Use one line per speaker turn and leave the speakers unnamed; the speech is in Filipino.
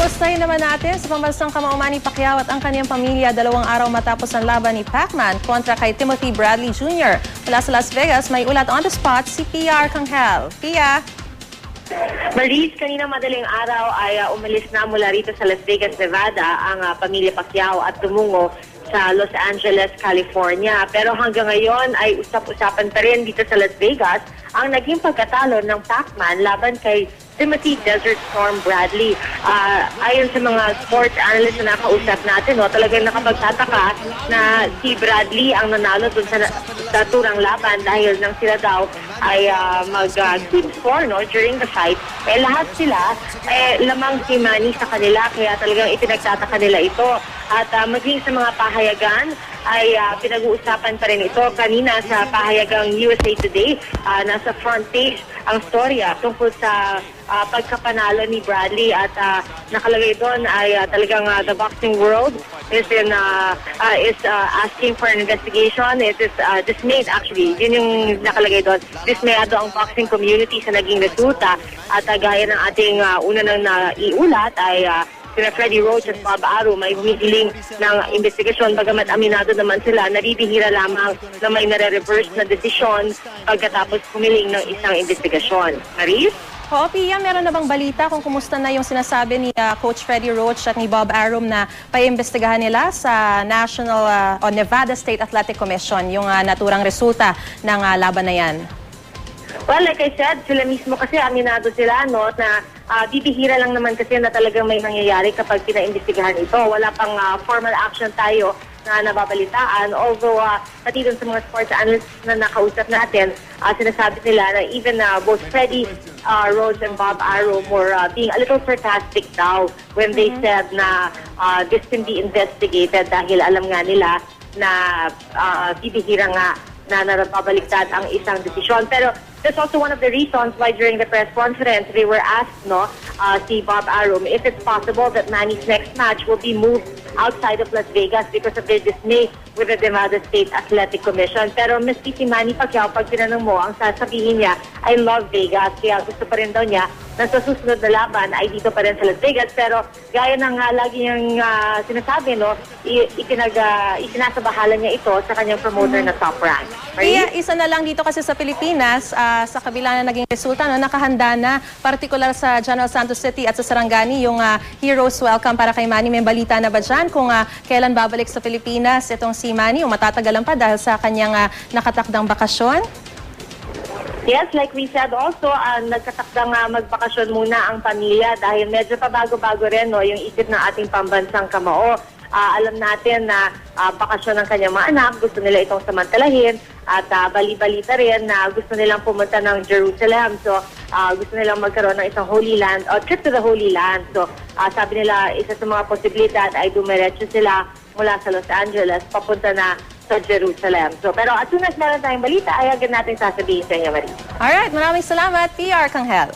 Kumustahin naman natin sa pambansang kamao Manny Pacquiao at ang kanyang pamilya 2 araw matapos ang laban ni Pacman kontra kay Timothy Bradley Jr. Mula sa Las Vegas, may ulat on the spot si Pia Arcangel. Pia?
Maris, kanina madaling araw ay umalis na mula rito sa Las Vegas, Nevada ang pamilya Pacquiao at tumungo sa Los Angeles, California. Pero hanggang ngayon ay usap-usapan pa rin dito sa Las Vegas ang naging pagkatalo ng Pacman laban kay Timothy Desert Storm Bradley. Ayon sa mga sports analysts na nakausap natin, talagang nakapagtataka na si Bradley ang nanalo dun sa naturang laban dahil nang sila daw ay mag-keep score during the fight. Lahat sila, lamang si Manny sa kanila, kaya talagang ipinagtataka nila ito. At maging sa mga pahayagan, ay pinag-uusapan pa rin ito. Kanina sa pahayagang USA Today, nasa front page ang storya tungkol sa pagkapanalo ni Bradley at nakalagay doon ay talagang the boxing world is asking for an investigation. It is dismayed actually. Yun yung nakalagay doon. Dismayado ang boxing community sa naging resulta at gaya ng ating una nang naiulat ay sina Freddie Roach at Bob Arum ay humihiling ng investigasyon, bagamat aminado naman sila, naribihira lamang na may nare-reverse na desisyon pagkatapos humiling ng isang investigasyon. Maris?
Oo, Pia, meron na bang balita kung kumusta na yung sinasabi ni Coach Freddie Roach at ni Bob Arum na paimbestigahan nila sa National o Nevada State Athletic Commission yung naturang resulta ng laban na yan?
Well, like I said, sila mismo kasi aminado sila na bibihira lang naman kasi na talagang may nangyayari kapag pinaimbestigahan ito. Wala pang formal action tayo na nababalitaan. Although, pati dun sa mga sports analysts na nakausap natin, sinasabi nila na even both Freddie Roach and Bob Arum were being a little sarcastic daw when they said na this can be investigated dahil alam nga nila na bibihira nga na napabaliktad ang isang desisyon. Pero that's also one of the reasons why during the press conference they were asked, si Bob Arum, if it's possible that Manny's next match will be moved outside of Las Vegas because of their dismay with the Nevada State Athletic Commission. Pero miski si Manny Pacquiao, pag tinanong mo, ang sasabihin niya, I love Vegas, kaya gusto pa rin daw niya na sa susunod na laban ay dito pa rin sa Las Vegas. Pero gaya ng lagi niyang sinasabi, isinasabahalan niya ito sa kanyang promoter na Top Rank.
Kaya isa na lang dito kasi sa Pilipinas, sa kabila na naging resulta, nakahanda na, partikular sa General Santos City at sa Sarangani, yung Heroes Welcome para kay Manny. May balita na ba dyan kung kailan babalik sa Pilipinas itong si Manny o matatagalan pa dahil sa kanyang nakatakdang bakasyon?
Yes, like we said also, nagkatakdang magbakasyon muna ang pamilya dahil medyo pabago-bago rin yung isip ng ating pambansang kamao. Alam natin na bakasyon ng kanyang mga anak, gusto nila itong samantalahin at bali-balita rin na gusto nilang pumunta ng Jerusalem. So, gusto nilang magkaroon ng isang Holy Land, o trip to the Holy Land. So, sabi nila, isa sa mga posibilidad ay dumiretso sila mula sa Los Angeles, papunta na sa Jerusalem. So, pero as soon as meron tayong balita, ay agad natin sasabihin sa inyo, Marie.
Alright, maraming salamat, Pia Arcangel.